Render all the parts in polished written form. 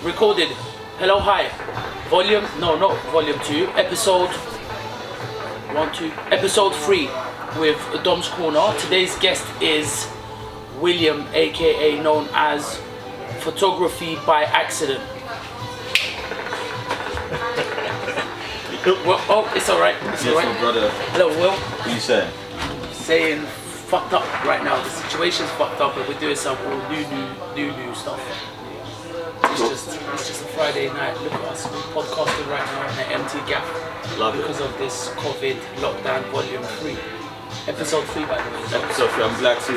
Recorded. Hello, hi. Volume, no, not volume 2. Episode 3 with Dom's Corner. Today's guest is William, aka known as Photography by Accident. Well, oh, it's alright. It's Yes, alright. my brother. Hello, Will. What are you saying? Saying fucked up right now. The situation's fucked up, and we're doing some all new stuff. It's just a Friday night. Look at us, we're podcasting right now in an empty gap. Love it. Because of this COVID lockdown volume 3. Episode 3, by the way. Episode 3. I'm glad to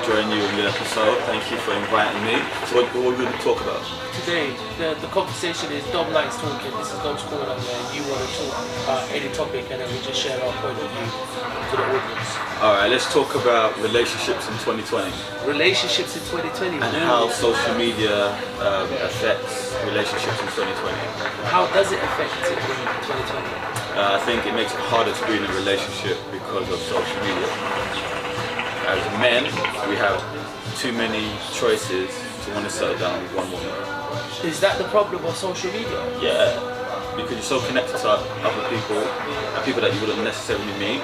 join you in the episode. Thank you for inviting me. So what are we going to talk about? Today, the conversation is Dom likes talking. This is Dom's Corner, where you want to talk about any topic and then we just share our point of view to the audience. Alright, let's talk about relationships in 2020. Relationships in 2020. And how social media affects relationships in 2020. How does it affect it in 2020? I think it makes it harder to be in a relationship because of social media. As men, we have too many choices to want to settle down with one woman. Is that the problem of social media? Yeah, because you're so connected to other people and people that you wouldn't necessarily meet.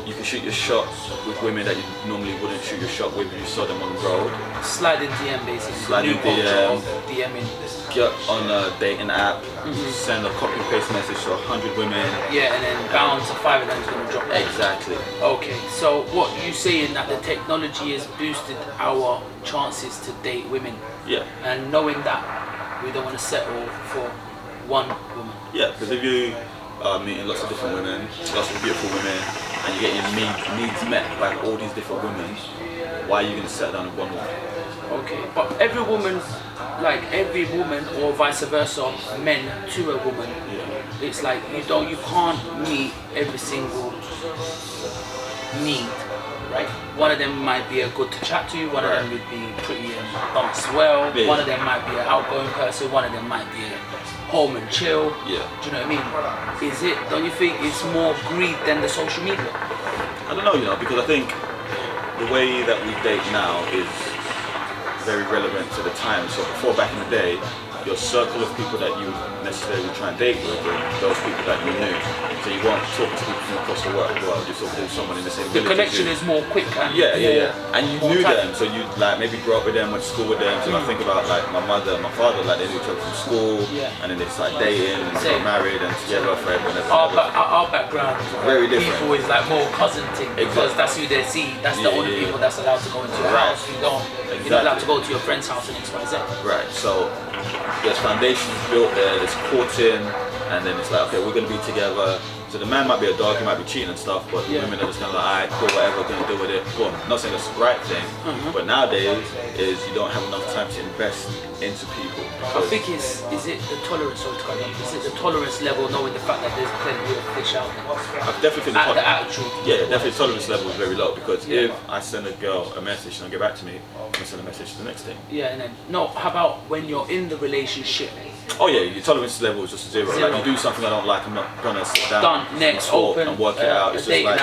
You can shoot your shot with women that you normally wouldn't shoot your shot with if you saw them on the road. Sliding DM basically. Sliding DM. DMing. Get on a dating app, send a copy and paste message to 100 women. Yeah, and then bound to 5 of them is going to drop. Exactly. Okay, so what you saying that the technology has boosted our chances to date women? Yeah. And knowing that we don't want to settle for one woman. Yeah, because if you are meeting lots of different women, lots of beautiful women, and you get your needs met by all these different women, why are you going to settle down with one woman? Okay, but every woman or vice versa, men to a woman, it's like you can't meet every single need, right? One of them might be a good to chat to, one of them would be pretty and bumps well, one of them might be an outgoing person, one of them might be a home and chill. Yeah. Do you know what I mean? Don't you think it's more greed than the social media? I don't know, because I think the way that we date now is very relevant to the time. So before, back in the day, your circle of people that you necessarily try and date with were those people that you knew. So you weren't talking to people from across the world, you're talking to someone in the same village. The connection is more quick and yeah. And you knew tight. them, so you like maybe grew up with them, went to school with them. So I think about like my mother and my father, like they knew each other from school, and then they started dating and they got married and together forever and ever. Our background, very different. People is like more cousin thing because that's who they see. That's the only people that's allowed to go into your house. You're not allowed to go to your friend's house and XYZ. Right. So there's foundations built there. There's courting, and then it's like, okay, we're gonna be together. So the man might be a dog, he might be cheating and stuff, but the women are just kind of like, alright, cool, whatever, gonna deal with it. Boom. Not saying that's the right thing, but nowadays is you don't have enough time to invest into people. I think is it the tolerance or is it the tolerance level, knowing the fact that there's plenty of fish out there? I definitely think the attitude. Yeah, definitely tolerance level is very low because if I send a girl a message and don't get back to me, I'm gonna send a message to the next thing. Yeah, and then how about when you're in the relationship? Oh yeah, your tolerance level is just zero. Like you do something I don't like, I'm not gonna sit down. Done. Next, open and work it out. It's just like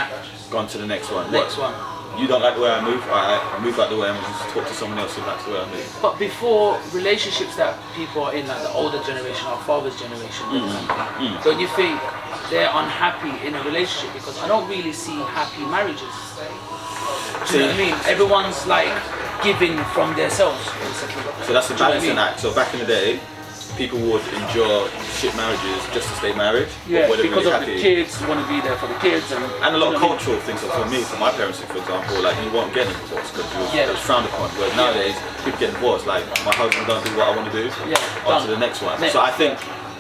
gone to the next one. Next one. You don't like the way I move? I move like the way I'm going to talk to someone else who likes the way I move. But before, relationships that people are in, like the older generation, our father's generation, don't you think they're unhappy in a relationship? Because I don't really see happy marriages. Do you know what I mean? Everyone's like giving from themselves, basically. So that's the balancing act. So back in the day, people would endure shit marriages just to stay married. Yeah, because really of the kids, you want to be there for the kids. And a lot of cultural things. So for me, for my parents, for example, like you weren't getting divorced because it was frowned upon. Whereas nowadays, people get divorced. Like my husband don't do what I want to do, on to the next one. So I think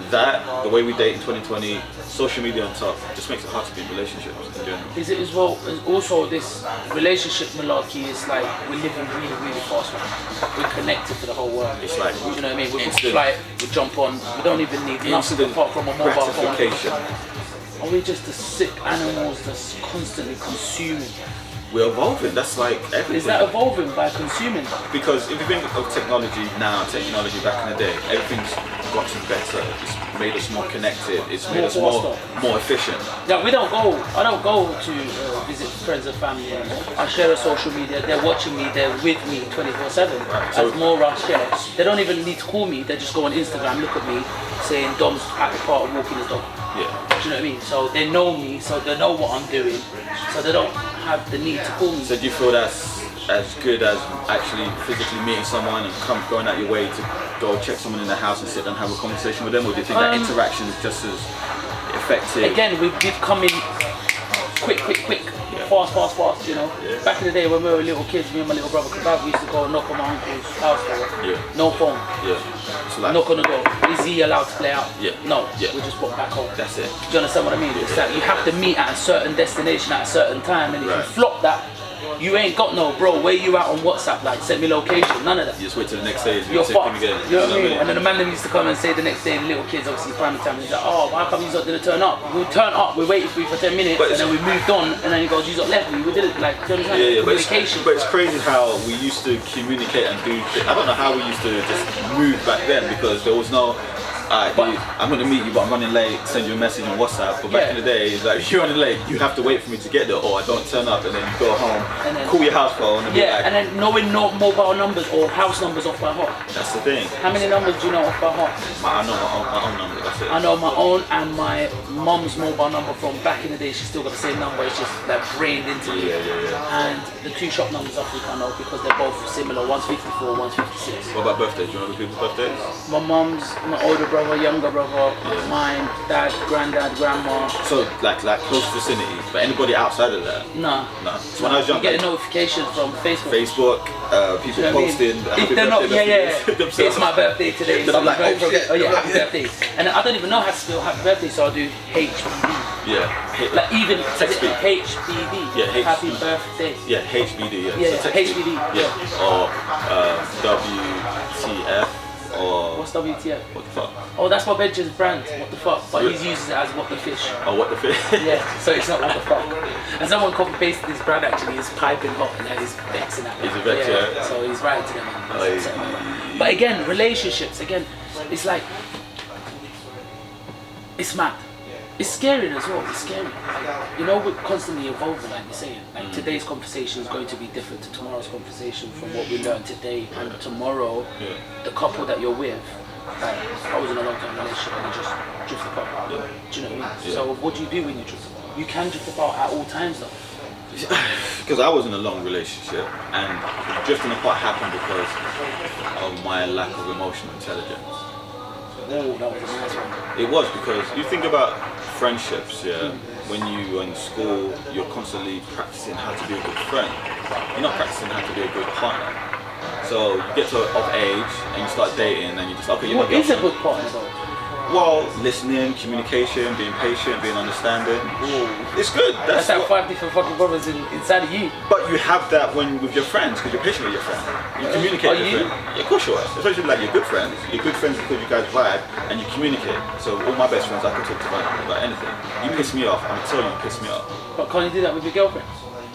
that, the way we date in 2020, social media on top, just makes it hard to be in relationships in general. Is it as well, also this relationship malarkey is like, we're living really, really fast now. We're connected to the whole world. It's like, you know what I mean? We book a flight, we jump on, we don't even need nothing apart from a mobile phone. Are we just the sick animals that's constantly consuming? we're evolving. That's like everything. Is that evolving by consuming? Because if you think of technology now, technology back in the day, everything's gotten better. It's made us more connected. It's made us more efficient. Yeah, I don't go to visit friends and family anymore. I share a social media. They're watching me. They're with me 24/7. Right, so as more I share, they don't even need to call me. They just go on Instagram, look at me, saying Dom's at the park walking his dog. Yeah. Do you know what I mean? So they know me, so they know what I'm doing. So they don't have the need to call me. So do you feel that's as good as actually physically meeting someone and going out your way to go check someone in their house and sit down and have a conversation with them, or do you think that interaction is just as effective? Again, we've come in quick, fast, you know. Yeah. Back in the day when we were little kids, me and my little brother Kebab, we used to go and knock on my uncle's house door. Yeah. No phone. Yeah. So like, Knock on the door. Is he allowed to play out? Yeah. No. Yeah. We just walk back home. that's it. Do you understand what I mean? It's like you have to meet at a certain destination at a certain time, and if Right. you flop that, you ain't got no, bro, where you at on WhatsApp? Like, send me location, none of that. You just wait till the next day and do You're the same fucked. thing again. You know what I mean? And then the man them used to come and say the next day, little kids, obviously primary time, he's like, oh, how come you not didn't turn up? We turn up, we waited for you for 10 minutes, But and then we moved on, and then he goes, you not left me, we did it, like, do you understand? Yeah, Communication. but it's crazy how we used to communicate and do things. I don't know how we used to just move back then, because there was no, But- I'm going to meet you, but I'm running late, send you a message on WhatsApp. But back Yeah. in the day, it's like, if you're running late, you have to wait for me to get there, or I don't turn up, and then you go home, And then- call your house phone, and be Yeah, like, and then knowing no mobile numbers or house numbers off by heart. that's the thing. How many numbers do you know off by heart? I know my own number, that's it. I know my own and my mum's mobile number from back in the day. She's still got the same number. It's just like brained into me. Yeah. And the two shop numbers I think I know because they're both similar. One's 54, one's 56. What about birthdays? Do you remember people's birthdays? My mum's, my older brother, younger brother, mine, dad, granddad, grandma. So, like close vicinity, but anybody outside of that? Nah. No. So when I was You young, get a like, notification from Facebook. Facebook, people You know what I mean? posting. If happy they're not, birthday yeah. messages It's my birthday today. Then I'm like, Very oh pro- shit. Oh yeah, happy birthday. And I don't even know how to spell happy birthday, so I'll do HBD. Yeah. Like even Text me. HBD. Yeah, Happy birthday. Yeah, HBD. Yeah, so text me. HBD. Yeah. Or WTF. Or What's WTF? what the fuck? Oh, that's my Benja's brand. What the fuck? But he's using it as what the fish. Or what the fish? Yeah, so it's not what the fuck. And someone copy pasted his brand actually. He's piping hot and now he's vexing at me. He's a vex, yeah. So he's right to them. Oh, But again, relationships. Again, it's like it's mad. It's scary as well. It's scary. Like, you know, we're constantly evolving, like you're saying. Like today's conversation is going to be different to tomorrow's conversation from what we learned today. And tomorrow, the couple that you're with, like I was in a long-term relationship and I just drift apart. Yeah. Do you know what I mean? Yeah. So what do you do when you drift apart? You can drift apart at all times though. Because I was in a long relationship, and drifting apart happened because of my lack of emotional intelligence. Oh, that was a nice one. It was because you think about friendships, yeah. When you're in school, you're constantly practicing how to be a good friend. You're not practicing how to be a good partner. So you get to of age and you start dating, and you just okay. You're What my is a girlfriend. good partner though? Well, listening, communication, being patient, being understanding. It's good. That's that what- 5 different fucking brothers inside of you. But you have that when with your friends, because you're patient with your friend. You communicate Are with you? your friend. Yeah, of course you are. Especially like your good friends. You're good friends because you guys vibe and you communicate. So all my best friends, I can talk to about anything. You piss me off, I'm telling you, you piss me off. But can't you do that with your girlfriend?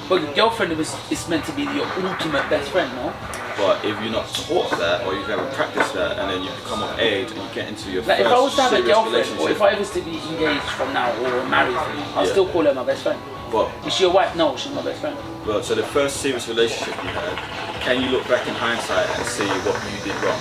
But your girlfriend is meant to be your ultimate best friend, no? But if you're not taught that, or you haven't practiced that, and then you become of age and you get into your Like first if I was to have a serious girlfriend, or relationship, if I was to be engaged from now or married, I'll Yeah. still call her my best friend. but Is she your wife? No, she's my best friend. so the first serious relationship you had, can you look back in hindsight and see what you did wrong?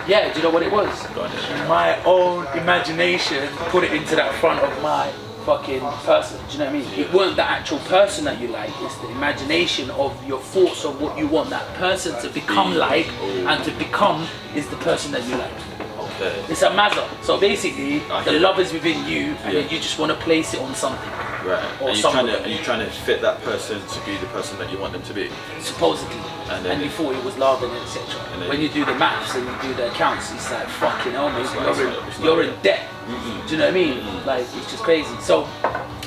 Yeah, do you know what it was? Go on then. My own imagination put it into that front of my fucking person. Do you know what I mean? It weren't the actual person that you like, it's the imagination of your thoughts of what you want that person to become like, and to become is the person that you like. Okay. It's a mazza. So basically, I the hear love that. is within you, and Yeah. then you just want to place it on something, Right. Or And somebody. you're trying to fit that person to be the person that you want them to be. supposedly. And then you thought it was love and etc. And then- When you do the maths and you do the accounts, it's like fucking hell, mate. It's not You're real. in debt. Do you know what I mean? Like it's just crazy. So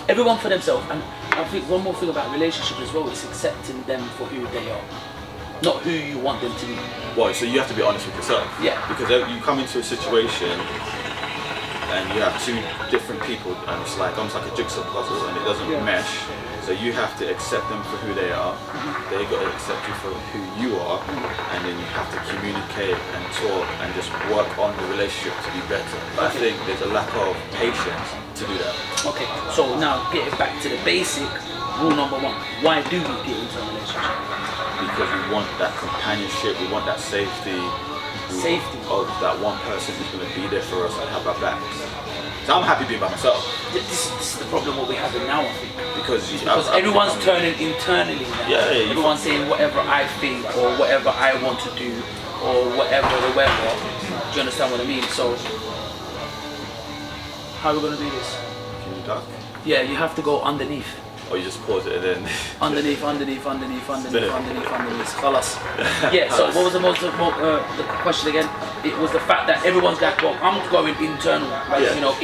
everyone for themselves, and I think one more thing about relationship as well is accepting them for who they are, not who you want them to be. Well, so you have to be honest with yourself. Yeah. Because you come into a situation and you have two different people, and it's like almost like a jigsaw puzzle, and it doesn't Yeah. mesh. So you have to accept them for who they are. They got to accept you for who you are, and then you have to communicate and talk and just work on the relationship to be better. But I think there's a lack of patience to do that. Okay, so now get it back to the basic rule number one. Why do we get into a relationship? Because we want that companionship, we want that safety. Safety. Of that one person who's going to be there for us and have our backs. So I'm happy being by myself. This is the problem what we're having now, I think. Because everyone's turning internally now. Yeah, everyone's saying whatever I think or whatever I want to do or whatever the weather. Do you understand what I mean? So how are we going to do this? Can you duck? Yeah, you have to go underneath. Or you just pause it and then... underneath. Khalas. Yeah, so what was the question again? It was the fact that everyone's like, well, I'm going internal, like, you know,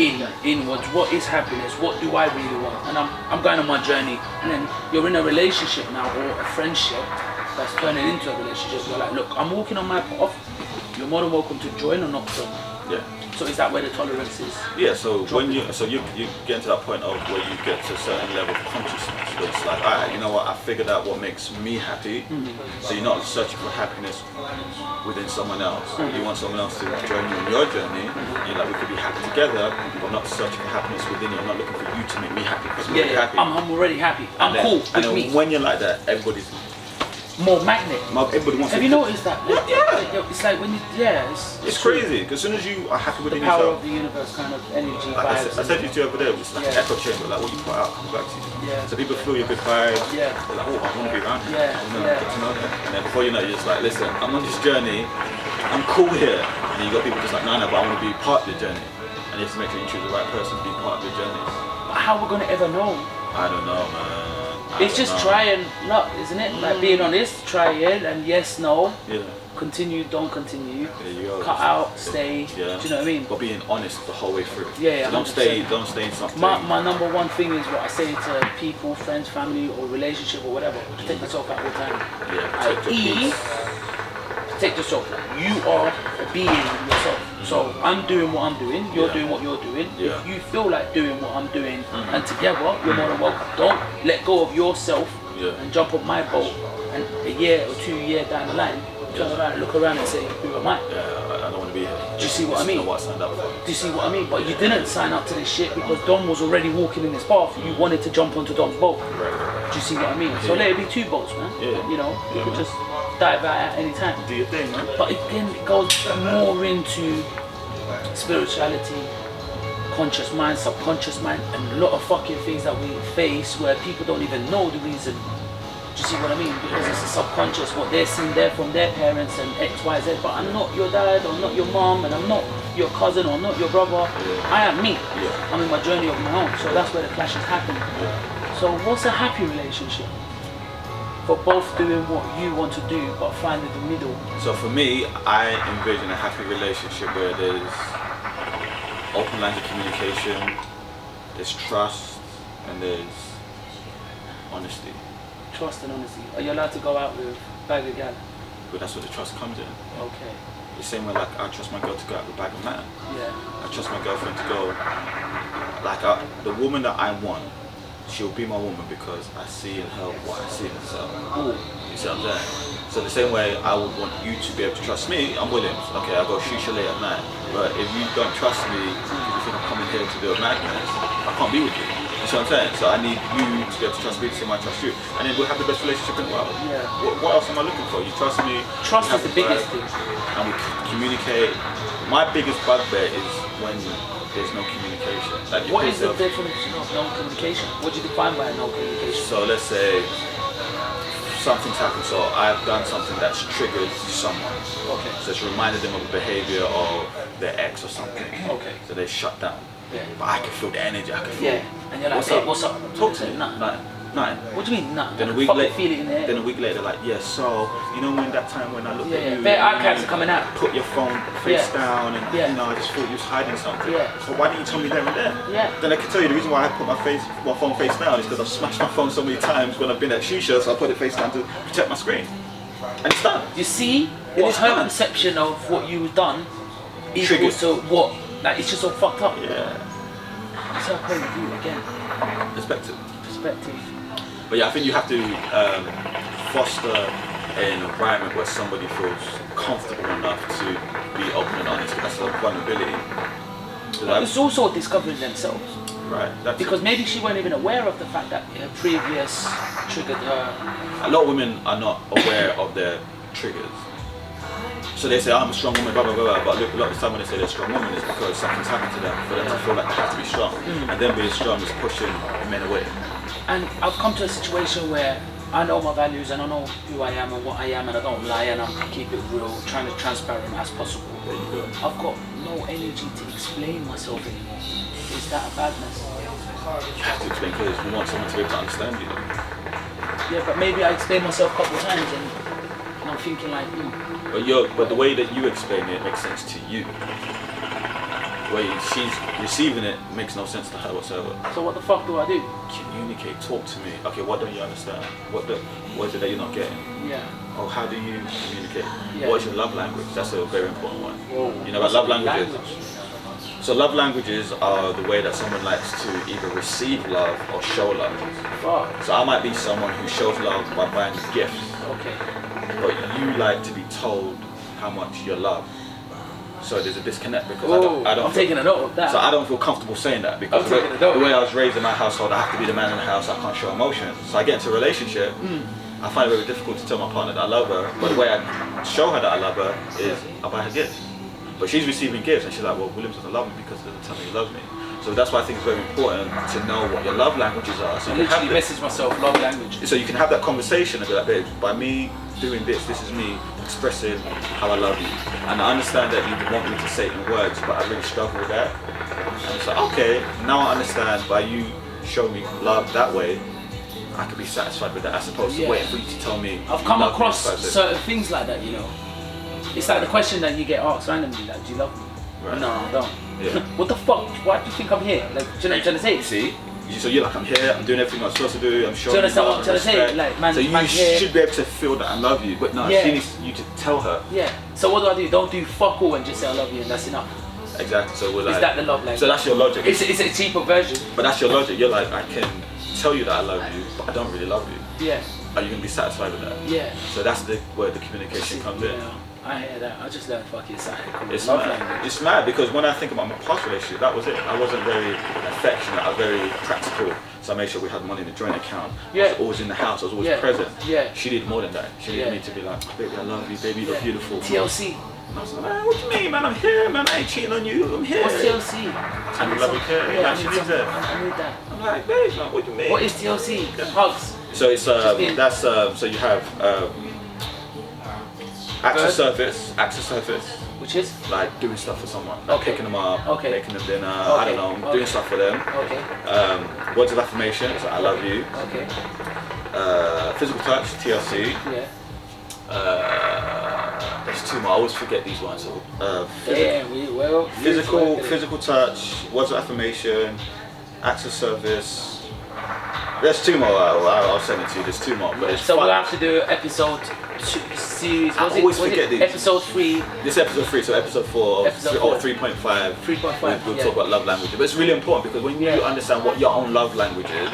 inwards. What is happiness? What do I really want? And I'm going on my journey. And then you're in a relationship now, or a friendship that's turning into a relationship. You're like, look, I'm walking on my path. You're more than welcome to join or not join. Yeah. So is that where the tolerance is? Yeah, so when you get to that point of where you get to a certain level of consciousness, where it's like, alright, you know what, I figured out what makes me happy. So you're not searching for happiness within someone else. You want someone else to join you on your journey. You're like, we could be happy together, but I'm not searching for happiness within you. I'm not looking for you to make me happy. Because I'm already happy. I'm already happy. I'm cool with me. When you're like that, everybody's more magnet. Everybody wants. Have you noticed that? Yeah. It's like when you, it's crazy. Because as soon as you are happy within the power yourself, of the universe kind of energy. Like I said to you the other day, it's like an echo chamber. Like what you put out comes back to you. Yeah. So people feel your good vibes. Yeah. They're like, oh, I want to be around you. Yeah. I want to get to know them. And then before you know, you're just like, listen, I'm on this journey. I'm cool here. And you got people just like, no, but I want to be part of the journey. And you have to make sure you choose the right person to be part of the journey. But how are we gonna ever know? I don't know, man. It's just try and luck, isn't it? Like being honest, try it, and yes, no. Yeah. Continue, don't continue. There you go. Cut out, stay. Yeah. Do you know what I mean? But being honest the whole way through. Yeah. So don't stay in something. My number one thing is what I say to people, friends, family, or relationship or whatever. Protect yourself at all times. Yeah. Protect yourself. You are a being yourself. So I'm doing what I'm doing, you're doing what you're doing. Yeah. If you feel like doing what I'm doing and together, you're more than welcome. Don't let go of yourself and jump on my boat and a year or 2 years down the line, turn around, look around and say, who am I? Yeah, I don't want to be here. Do you see what I mean? What I signed up for. Do you see what I mean? But you didn't sign up to this shit because Dom was already walking in this path. You wanted to jump onto Dom's boat. Right. Do you see what I mean? So let it be 2 boats, man. Yeah. You know, you could just dive out at any time. Do your thing, man. But again, it goes more into spirituality, conscious mind, subconscious mind, and a lot of fucking things that we face where people don't even know the reason. Do you see what I mean? Because it's the subconscious, what they're seeing there from their parents and X, Y, Z. But I'm not your dad, or not your mom, and I'm not your cousin, or not your brother. I am me. I'm in my journey of my own. So that's where the clashes happen. So what's a happy relationship? For both doing what you want to do, but finding the middle. So for me, I envision a happy relationship where there's open lines of communication, there's trust, and there's honesty. Trust and honesty. Are you allowed to go out with bag of gal? But that's where the trust comes in. Okay. The same way like I trust my girl to go out with bag of man. Yeah. I trust my girlfriend to go, like the woman that I want, she'll be my woman because I see in her what I see in myself. You see what I'm saying? So the same way I would want you to be able to trust me, I'm willing. Okay, I'll go shoot late at night. But if you don't trust me, because you think I'm coming here to do a madness, I can't be with you. You see what I'm saying? So I need you to be able to trust me the same way I trust you. And then we'll have the best relationship in the world. Yeah. What else am I looking for? You trust me. Trust is the biggest thing. And we communicate. My biggest bugbear is when there's no communication. Like what is the definition of no communication? What do you define by no communication? So let's say something's happened. So I've done something that's triggered someone. Okay. So it's reminded them of the behavior of their ex or something. Okay. So they shut down. Yeah. But I can feel the energy. I can feel. Yeah. And you're like, what's hey, up? what's up? Talk to me. Nothing. Nothing. What do you mean nothing? Then a I week fucking later, feel it in there. then a week later, like, yeah. So you know when that time when I looked at you, Their archives are coming out. Put your phone face down, and you know I just thought you was hiding something. Yeah. So why didn't you tell me there and then? Yeah. Then I can tell you the reason why I put my phone face down is because I've smashed my phone so many times when I've been at Shisha, so I put it face down to protect my screen. And it's done. You see, what her conception of what you've done equals to what, like, it's just all fucked up. Yeah. It's her point of view again. Perspective. But yeah, I think you have to foster an environment where somebody feels comfortable enough to be open and honest. That's a vulnerability. It's also discovering themselves. Right. That's because maybe she weren't even aware of the fact that her previous triggered her. A lot of women are not aware of their triggers. So they say, I'm a strong woman, blah, blah, blah, blah. But a lot of the time when they say they're a strong woman, it's because something's happened to them for them to feel like they have to be strong. And then being strong is pushing men away. And I've come to a situation where I know my values and I know who I am and what I am, and I don't lie and I keep it real, trying to transparent as possible. There you go. I've got no energy to explain myself anymore. Is that a badness? You have to explain because you want someone to be able to understand you. Yeah, but maybe I explain myself a couple of times and I'm thinking like, But the way that you explain it makes sense to you. The way she's receiving it makes no sense to her whatsoever. So what the fuck do I do? Communicate, talk to me. Okay, what don't you understand? What is it that you're not getting? Yeah. Oh, how do you communicate? Yeah. What is your love language? That's a very important one. Whoa. You know about love languages? So love languages are the way that someone likes to either receive love or show love. Fuck. So I might be someone who shows love by buying gifts. Okay. But you like to be told how much you're loved. So there's a disconnect because I don't I'm taking a note of that. So I don't feel comfortable saying that because the way I was raised in my household, I have to be the man in the house, I can't show emotion. So I get into a relationship, I find it very difficult to tell my partner that I love her, but the way I show her that I love her is I buy her gifts. But she's receiving gifts and she's like, well, Williams doesn't love me because he doesn't tell me he loves me. So that's why I think it's very important to know what your love languages are. So I literally message myself love language. So you can have that conversation and be like, babe, by me doing this is me expressing how I love you. And I understand that you want me to say it in words, but I really struggle with that. And it's like, okay, now I understand by you showing me love that way, I could be satisfied with that as opposed to waiting for you to tell me. I've come across certain things like that, you know. It's like the question that you get asked randomly, like, do you love me? Right. No, I don't. Yeah. What the fuck? Why do you think I'm here? Like, do you know what I'm trying to say? See? So you're like, I'm here, I'm doing everything I'm supposed to do, I'm showing Do you understand love, what I'm trying to say? respect. Like, man, so you should be able to feel that I love you, but no, she needs you to tell her. Yeah. So what do? Don't do fuck all and just say I love you and that's enough. Exactly. So we're like, is that the love language? So that's your logic. It's a cheaper version. But that's your logic. You're like, I can tell you that I love you, but I don't really love you. Yeah. Are you gonna be satisfied with that? Yeah. So that's where the communication comes in. I hear that. I just learned fucking something. It's mad. It's mad because when I think about my past relationship, that was it. I wasn't very affectionate. I was very practical. So I made sure we had money in the joint account. I was always in the house. I was always present. Yeah. She needed more than that. She needed me to be like, baby, I love you. Baby, you're beautiful. TLC. And I was like, man, what do you mean, man? I'm here, man. I ain't cheating on you. I'm here. What's TLC? I need love you, care. Yeah, she needs it. I need that. I'm like, babe, like, what do you mean? What is TLC? Hugs. So it's so you have acts of service, which is like doing stuff for someone, like picking them up, making them dinner, I don't know, doing stuff for them. Okay. Words of affirmation, so I love you. Okay. Physical touch, TLC. Yeah. There's two more. I always forget these ones. Physical touch, words of affirmation, acts of service. There's two more. I'll send it to you. There's two more, but it's so fun. we'll have to do episode series. I always forget these. Episode 3. This episode 3, so episode 4, Episode 4. or 3.5. 3.5. We'll talk about love language, but it's really important because when you understand what your own love language is,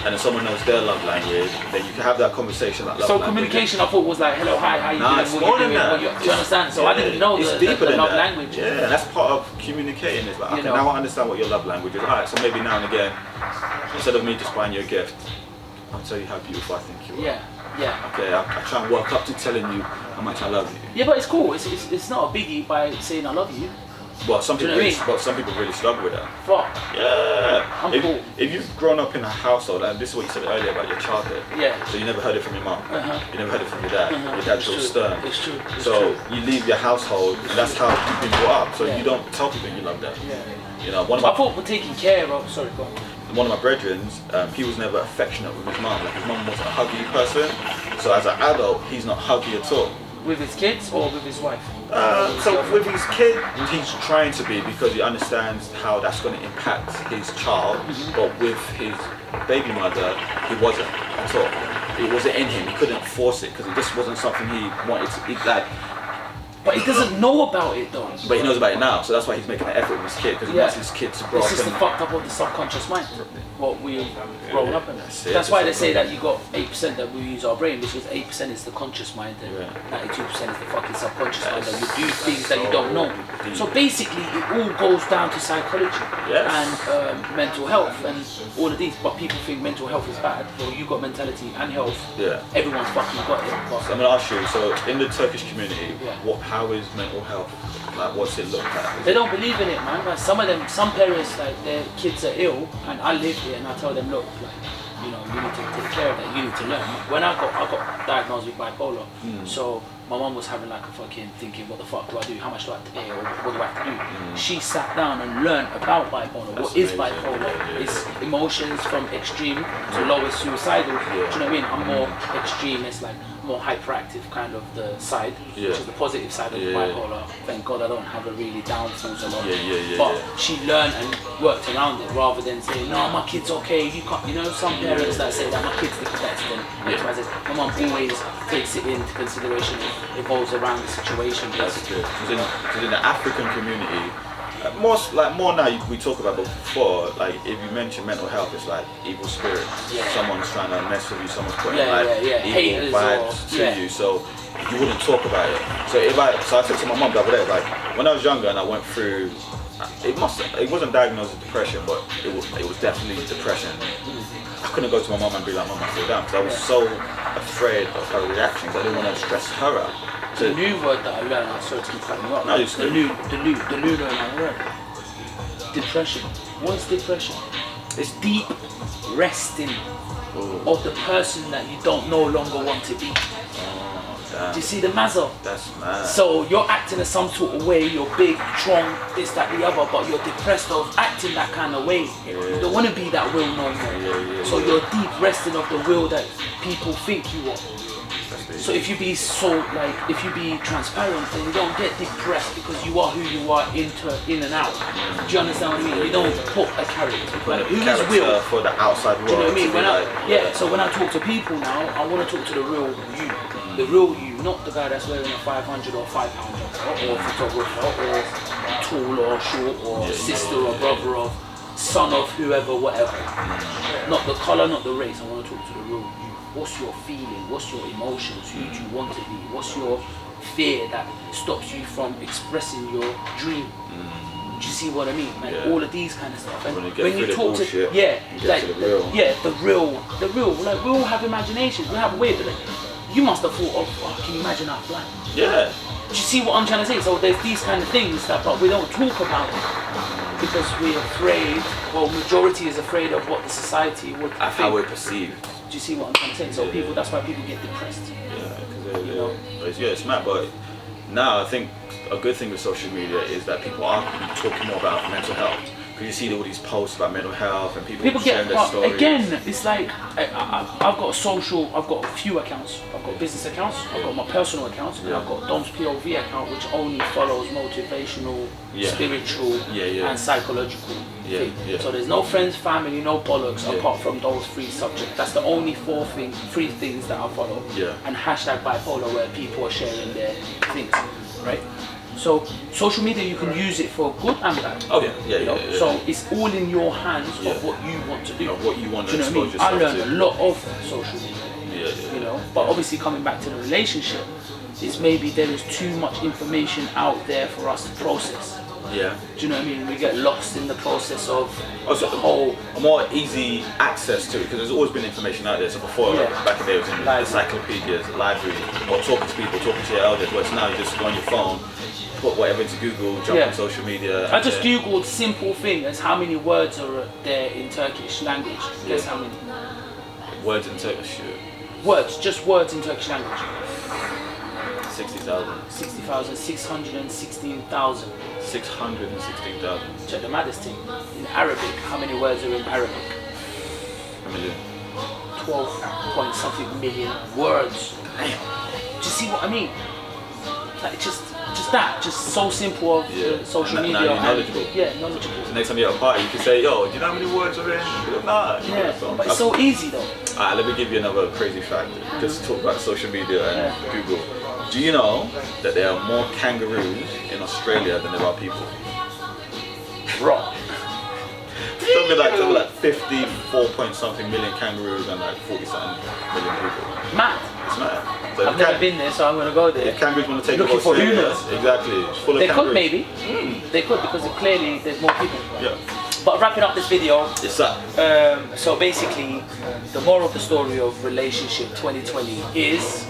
and if someone knows their love language, then you can have that conversation about love language. So communication, I thought was like, hello, hi, how you doing? It's more than that. Do you understand? So I didn't know it's the deeper than love that. language. Yeah, and that's part of communicating. Is like, okay, now I understand what your love language is. Alright, so maybe now and again, instead of me just buying you a gift, I'll tell you how beautiful I think you are. Yeah. Okay, I try and work up to telling you how much I love you. Yeah, but it's cool. It's not a biggie by saying I love you. Well, some people really struggle with that. Fuck. Yeah. I'm cool. If you've grown up in a household, and this is what you said earlier about your childhood. Yeah. So you never heard it from your mum. You never heard it from your dad. Uh-huh. Your dad's so stern. It's true. So you leave your household, and that's how you've been brought up. So you don't tell people you love them. Yeah. You know, I thought we're taking care of. Sorry, go on. One of my brethrens, he was never affectionate with his mum. Like his mum wasn't a huggy person. So as an adult, he's not huggy at all. With his kids or with his wife? So with his kid, he's trying to be because he understands how that's going to impact his child. But with his baby mother, he wasn't at all. It wasn't in him. He couldn't force it because it just wasn't something he wanted to. But he doesn't know about it though. But he knows about it now, so that's why he's making an effort with his kid, because he wants his kid to grow It's up. just the fucked up of the subconscious mind, what we grown up in. That's why they say that you got 8% that we use our brain, because 8% is the conscious mind and 92% is the fucking subconscious mind, that you do things that you don't know. So basically, it all goes down to psychology and mental health and all of these. But people think mental health is bad. Well, you got mentality and health. Everyone's fucking got it. But So I'm gonna ask you. So in the Turkish community, how is mental health? Like, what's it look like? they don't believe in it, man. Like some of them, some parents, like their kids are ill, and I live here, and I tell them, look, like, you know, you need to take care of that. You need to learn. When I got diagnosed with bipolar, so my mum was having like a fucking thinking, what the fuck do I do? How much do I have to pay? Or what do I have to do? She sat down and learned about bipolar. What is bipolar? It's emotions from extreme to lowest suicidal. Do you know what I mean? I'm more extreme. It's like more hyperactive kind of the side, which is the positive side of bipolar. Thank God I don't have a really downfalls a lot. But she learned and worked around it rather than saying, no, my kid's okay. You can't. You know, some parents that say that my kid's the best, and X, Y, Z. My mum always takes it into consideration. It evolves around the situation. That's good. Because in the African community, more now we talk about, but before, like if you mention mental health, it's like evil spirits. Someone's trying to mess with you. Someone's putting evil vibes to you. So you wouldn't talk about it. So I said to my mum the other day, like when I was younger and I went through, it wasn't diagnosed with depression, but it was definitely depression. I couldn't go to my mum and be like, Mum, I feel down, because I was so afraid of her reactions. I didn't want to stress her out. So the new word that I learned, I'm sorry to keep cutting you up. No, the new word I learned. Depression. What's depression? It's deep resting of the person that you don't no longer want to be. Do you see the mazzel? That's mad. So you're acting in some sort of way, you're big, strong, this, that, the other, but you're depressed of acting that kind of way. You don't want to be that will no more. So you're deep resting of the will that people think you are. So if you be if you be transparent, then you don't get depressed because you are who you are in and out. Do you understand what I mean? You don't put a character. Like, who is will for the outside world. Do you know what I mean? So when I talk to people now, I want to talk to the real you. The real you, not the guy that's wearing a 500 or £5 jacket, or photographer, or tall or short, or sister or brother or son of whoever, whatever. Not the colour, not the race. I want to talk to the real you. What's your feeling? What's your emotions? Who do you want to be? What's your fear that stops you from expressing your dream? Do you see what I mean? Like all of these kind of stuff. And when you talk to the real, like we all have imaginations. We have a way, but like, you must have thought of, can you imagine our flight? Yeah. Do you see what I'm trying to say? So there's these kind of things that, but we don't talk about it because we're afraid. Well, majority is afraid of what the society would think. How we're perceived. Do you see what I'm trying to say? So people, that's why people get depressed. It's mad, but now I think a good thing with social media is that people are talking more about mental health. Because you see all these posts about mental health and people sharing their stories. Again, it's like I've got a few accounts. I've got business accounts, I've got my personal accounts, and I've got Dom's POV account, which only follows motivational, spiritual, and psychological things. So there's no friends, family, no bollocks apart from those three subjects. That's the only three things that I follow. And hashtag bipolar, where people are sharing their things, right? So social media, you can use it for good and bad. So it's all in your hands of what you want to do. Of what you want to expose yourself to. I learned a lot of social media. You know, but obviously coming back to the relationship, it's maybe there is too much information out there for us to process. Do you know what I mean? We get lost in the process of the whole more easy access to it, because there's always been information out there. So before, back in the day, it was in encyclopedias, library, or talking to people, talking to your elders. Whereas now you just go on your phone, put whatever into Google, jump on social media. I just googled simple thing as how many words are there in Turkish language. Guess how many? Words in Turkish? Words, just words in Turkish language. 60,000. 60,000, 616,000. 616,000. Check the maddest thing. In Arabic, how many words are in Arabic? A million. 12 point something million words. Do you see what I mean? Like just so simple of social media. Now you're knowledgeable. Knowledgeable. So next time you're at a party, you can say, yo, do you know how many words are in? Nah. But it's so easy though. Alright, let me give you another crazy fact. Just to talk about social media and Google. Do you know that there are more kangaroos in Australia than there are people? Raw. Something like 54 point something million kangaroos and like 40 something million people. Mad. It's mad. So I've never been there, so I'm gonna go there. If kangaroos want to take Looking over for Australia, humans. exactly. It's full of They kangaroos. could maybe. They could, because clearly there's more people. Yeah. But wrapping up this video, It's that. so basically, the moral of the story of relationship 2020 is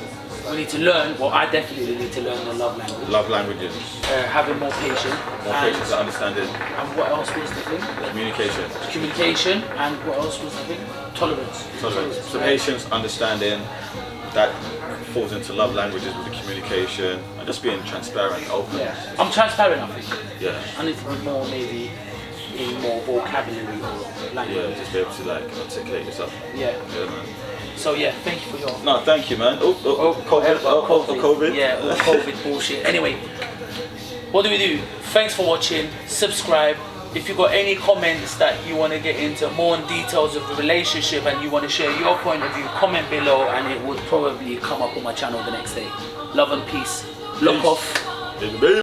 we need to learn. Well, I definitely need to learn the love language. Love languages. Having more patience. More patience and understanding. And what else was the thing? Communication. Communication. And what else was the thing? Tolerance. Tolerance. So patience, understanding. That falls into love languages with the communication and just being transparent, open. Yeah. I'm transparent, I think. Yeah. I need to be more, maybe, in more vocabulary or language. Yeah, just be able to like articulate yourself. Yeah. Yeah, man. So yeah, thank you for your. No, thank you, man. COVID. COVID. Yeah, all COVID bullshit. Anyway, what do? Thanks for watching. Subscribe. If you got any comments that you want to get into more in details of the relationship and you want to share your point of view, comment below and it would probably come up on my channel the next day. Love and peace. Lock off. Peace.